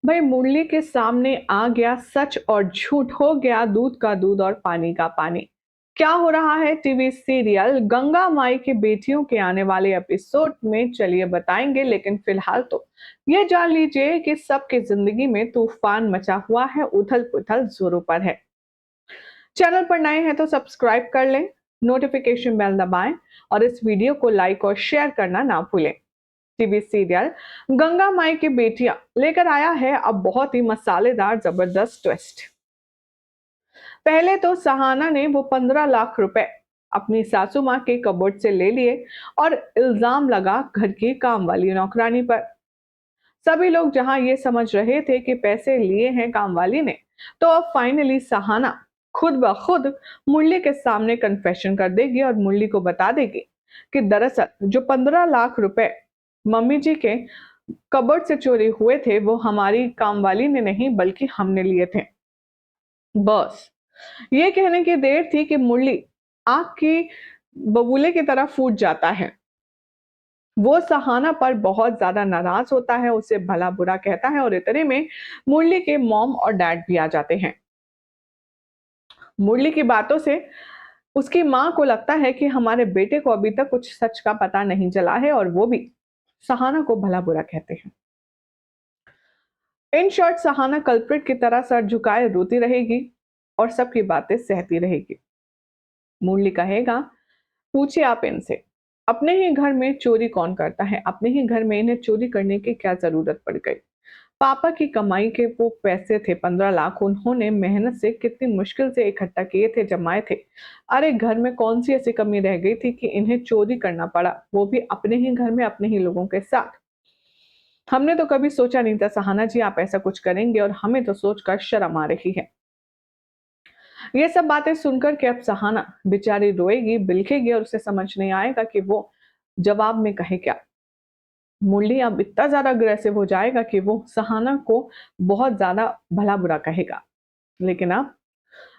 भाई मुरली के सामने आ गया सच और झूठ, हो गया दूध का दूध और पानी का पानी। क्या हो रहा है टीवी सीरियल गंगा माई की बेटियों के आने वाले एपिसोड में, चलिए बताएंगे। लेकिन फिलहाल तो ये जान लीजिए कि सबकी जिंदगी में तूफान मचा हुआ है, उथल पुथल जोरों पर है। चैनल पर नए हैं तो सब्सक्राइब कर लें, नोटिफिकेशन बेल दबाएं और इस वीडियो को लाइक और शेयर करना ना भूलें। टीवी सीरियल गंगा माई की बेटियां लेकर आया है अब बहुत ही मसालेदार जबरदस्त ट्विस्ट। पहले तो सहाना ने वो 15 लाख रुपए अपनी सासू माँ के कबोर्ड से ले लिए और इल्जाम लगा घर की काम वाली नौकरानी पर। सभी लोग जहां ये समझ रहे थे कि पैसे लिए हैं कामवाली ने, तो अब फाइनली सहाना खुद ब खुद मुरली के सामने कन्फेशन कर देगी और मुरली को बता देगी कि दरअसल जो 15 लाख रुपए मम्मी जी के कबर्ड से चोरी हुए थे वो हमारी कामवाली ने नहीं बल्कि हमने लिए थे। बस ये कहने की देर थी कि मुरली आग की बबूले की तरह फूट जाता है। वो सहाना पर बहुत ज्यादा नाराज होता है, उसे भला बुरा कहता है और इतने में मुरली के मॉम और डैड भी आ जाते हैं। मुरली की बातों से उसकी मां को लगता है कि हमारे बेटे को अभी तक कुछ सच का पता नहीं चला है और वो भी सहाना को भला बुरा कहते हैं। इन शॉर्ट सहाना कल्प्रिट की तरह सर झुकाए रोती रहेगी और सबकी बातें सहती रहेगी। मुरली कहेगा, पूछिए आप इनसे, अपने ही घर में चोरी कौन करता है, अपने ही घर में इन्हें चोरी करने की क्या जरूरत पड़ गई। पापा की कमाई के वो पैसे थे 15 लाख, उन्होंने मेहनत से कितनी मुश्किल से इकट्ठा किए थे, जमाए थे। अरे घर में कौन सी ऐसी कमी रह गई थी कि इन्हें चोरी करना पड़ा, वो भी अपने ही घर में अपने ही लोगों के साथ। हमने तो कभी सोचा नहीं था सहाना जी आप ऐसा कुछ करेंगे और हमें तो सोचकर शर्म आ रही है। ये सब बातें सुनकर के अब सहाना बेचारी रोएगी, बिलखेगी और उसे समझ नहीं आएगा कि वो जवाब में कहे क्या। मुरली अब इतना ज्यादा अग्रेसिव हो जाएगा कि वो सहाना को बहुत ज्यादा भला बुरा कहेगा। लेकिन अब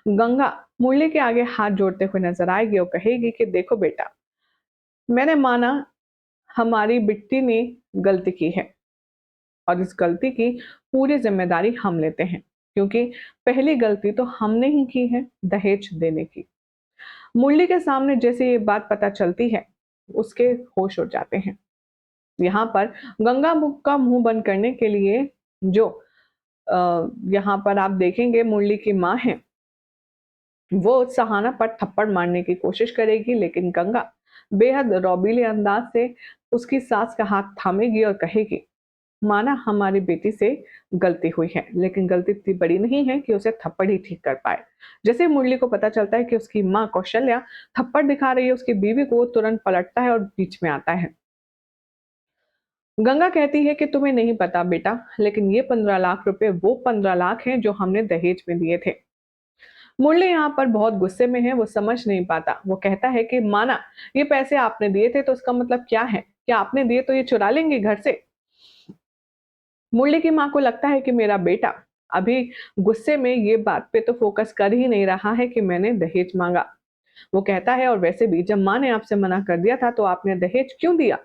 गंगा मुरली के आगे हाथ जोड़ते हुए नजर आएगी और कहेगी कि देखो बेटा, मैंने माना हमारी बिट्टी ने गलती की है और इस गलती की पूरी जिम्मेदारी हम लेते हैं, क्योंकि पहली गलती तो हमने ही की है, दहेज देने की। मुरली के सामने जैसे ये बात पता चलती है, उसके होश उड़ जाते हैं। यहाँ पर गंगा मुख का मुंह बंद करने के लिए जो यहाँ पर आप देखेंगे मुरली की माँ है, वो सहाना पर थप्पड़ मारने की कोशिश करेगी, लेकिन गंगा बेहद रौबीले अंदाज से उसकी सास का हाथ थामेगी और कहेगी, माना हमारी बेटी से गलती हुई है, लेकिन गलती इतनी बड़ी नहीं है कि उसे थप्पड़ ही ठीक कर पाए। जैसे मुरली को पता चलता है कि उसकी माँ कौशल्या थप्पड़ दिखा रही है उसकी बीवी को, तुरंत पलटता है और बीच में आता है। गंगा कहती है कि तुम्हें नहीं पता बेटा, लेकिन ये 15 लाख रुपए वो 15 लाख हैं जो हमने दहेज में दिए थे। मुरली यहाँ पर बहुत गुस्से में है, वो समझ नहीं पाता। वो कहता है कि माना ये पैसे आपने दिए थे तो इसका मतलब क्या है, क्या आपने दिए तो ये चुरा लेंगे घर से। मुरली की माँ को लगता है कि मेरा बेटा अभी गुस्से में ये बात पे तो फोकस कर ही नहीं रहा है कि मैंने दहेज मांगा। वो कहता है, और वैसे भी जब माँ ने आपसे मना कर दिया था तो आपने दहेज क्यों दिया।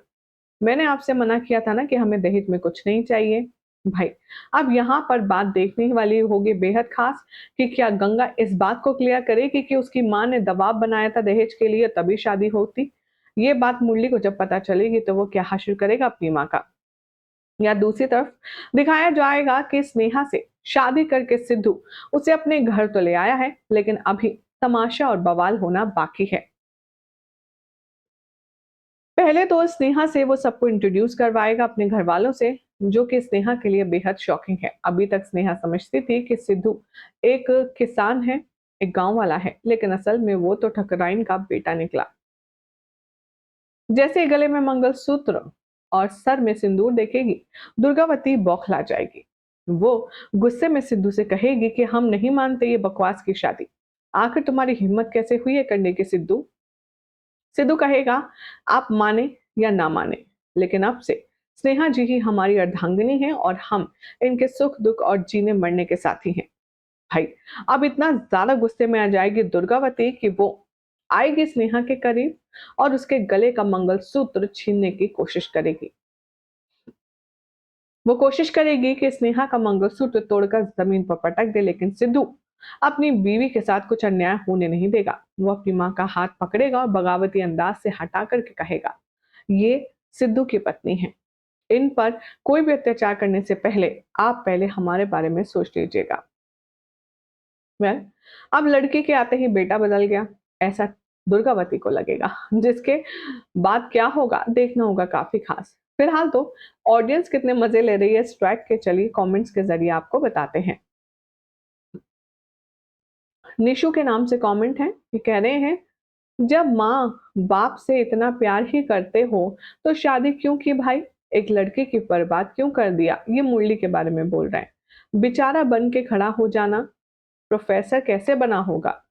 मैंने आपसे मना किया था ना कि हमें दहेज में कुछ नहीं चाहिए। भाई अब यहाँ पर बात देखने वाली होगी बेहद खास कि क्या गंगा इस बात को क्लियर करेगी कि उसकी माँ ने दबाव बनाया था दहेज के लिए तभी शादी होती। ये बात मुरली को जब पता चलेगी तो वो क्या हासिल करेगा अपनी माँ का। या दूसरी तरफ दिखाया जाएगा कि स्नेहा से शादी करके सिद्धू उसे अपने घर तो ले आया है, लेकिन अभी तमाशा और बवाल होना बाकी है। पहले तो स्नेहा से वो सबको इंट्रोड्यूस करवाएगा अपने घर वालों से, जो कि स्नेहा के लिए बेहद शॉकिंग है। अभी तक स्नेहा समझती थी कि सिद्धू एक किसान है, एक गांव वाला है, लेकिन असल में वो तो ठकराइन का बेटा निकला। जैसे ही गले में मंगलसूत्र और सर में सिंदूर देखेगी, दुर्गावती बौखला जाएगी। वो गुस्से में सिद्धू से कहेगी कि हम नहीं मानते ये बकवास की शादी, आखिर तुम्हारी हिम्मत कैसे हुई है करने की सिद्धू। सिद्धू कहेगा, आप माने या ना माने, लेकिन अब से स्नेहा जी ही हमारी अर्धांगिनी है और हम इनके सुख दुख और जीने मरने के साथी हैं। भाई अब इतना ज्यादा गुस्से में आ जाएगी दुर्गावती कि वो आएगी स्नेहा के करीब और उसके गले का मंगलसूत्र छीनने की कोशिश करेगी। वो कोशिश करेगी कि स्नेहा का मंगलसूत्र तोड़कर जमीन पर पटक दे, लेकिन सिद्धू अपनी बीवी के साथ कुछ अन्याय होने नहीं देगा। वो अपनी माँ का हाथ पकड़ेगा और बगावती अंदाज से हटा करके कहेगा, ये सिद्धू की पत्नी है, इन पर कोई भी अत्याचार करने से पहले आप पहले हमारे बारे में सोच लीजिएगा। वेल, अब लड़की के आते ही बेटा बदल गया, ऐसा दुर्गावती को लगेगा, जिसके बाद क्या होगा देखना होगा काफी खास। फिलहाल तो ऑडियंस कितने मजे ले रही है इस ट्रैक के, चलिए कमेंट्स के जरिए आपको बताते हैं। निशु के नाम से कमेंट है, ये कह रहे हैं जब माँ बाप से इतना प्यार ही करते हो तो शादी क्यों की भाई, एक लड़के की बर्बाद क्यों कर दिया। ये मुरली के बारे में बोल रहे हैं, बेचारा बन के खड़ा हो जाना, प्रोफेसर कैसे बना होगा,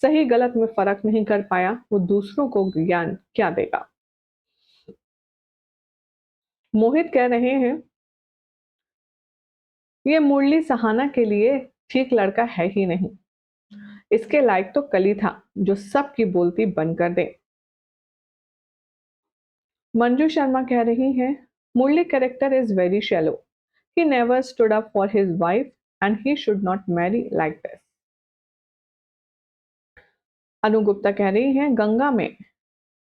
सही गलत में फर्क नहीं कर पाया, वो दूसरों को ज्ञान क्या देगा। मोहित कह रहे हैं ये मुरली सहाना के लिए ठीक लड़का है ही नहीं, इसके लायक तो कली था जो सबकी बोलती बंद कर दे। मंजू शर्मा कह रही हैं Murli character is very shallow, he never stood up for his wife and he should not marry like this. Anu Gupta कह रही हैं गंगा में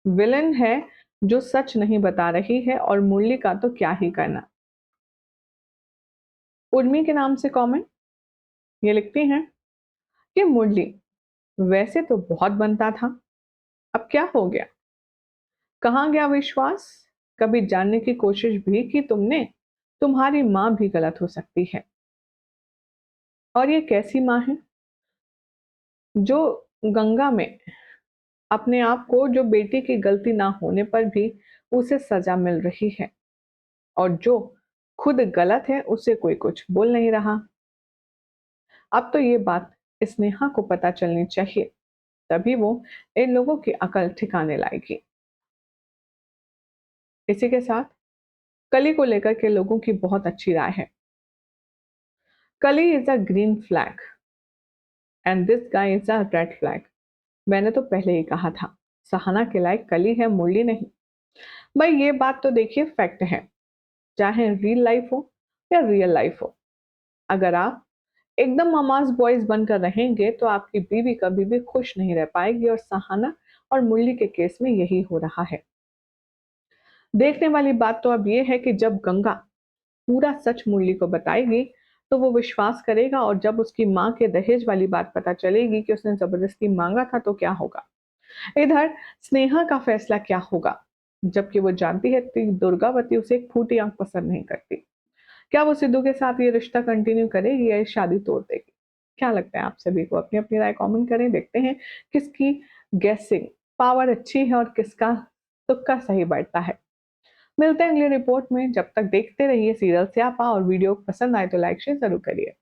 विलन है जो सच नहीं बता रही है और मुरली का तो क्या ही करना। उर्मी के नाम से कमेंट, ये लिखती हैं कि मुरली वैसे तो बहुत बनता था, अब क्या हो गया, कहाँ गया विश्वास, कभी जानने की कोशिश भी की तुमने, तुम्हारी माँ भी गलत हो सकती है। और ये कैसी माँ है जो गंगा में अपने आप को, जो बेटी की गलती ना होने पर भी उसे सजा मिल रही है, और जो खुद गलत है उसे कोई कुछ बोल नहीं रहा। अब तो ये बात स्नेहा को पता चलनी चाहिए, तभी वो इन लोगों की अकल ठिकाने लाएगी। इसी के साथ कली को लेकर के लोगों की बहुत अच्छी राय है। कली is a green flag and this guy is a red flag. मैंने तो पहले ही कहा था, सहाना के लायक कली है, मुरली नहीं। भाई ये बात तो देखिए फैक्ट है, चाहे रियल लाइफ हो या रियल लाइफ हो, अगर आप एकदम ममाज बॉयज बनकर रहेंगे तो आपकी बीवी कभी भी खुश नहीं रह पाएगी, और सहाना और मुरली के केस में यही हो रहा है। देखने वाली बात तो अब ये है कि जब गंगा पूरा सच मुरली को बताएगी तो वो विश्वास करेगा, और जब उसकी माँ के दहेज वाली बात पता चलेगी कि उसने जबरदस्ती मांगा था तो क्या होगा। इधर स्नेहा का फैसला क्या होगा, जबकि वो जानती है कि दुर्गावती उसे एक फूटी आंख पसंद नहीं करती। क्या वो सिद्धू के साथ ये रिश्ता कंटिन्यू करेगी या ये शादी तोड़ देगी। क्या लगता है आप सभी को, अपनी अपनी राय कमेंट करें, देखते हैं किसकी गेसिंग पावर अच्छी है और किसका तुक्का सही बैठता है। मिलते हैं अगली रिपोर्ट में, जब तक देखते रहिए सीरियल स्यापा, और वीडियो पसंद आए तो लाइक शेयर जरूर करिए।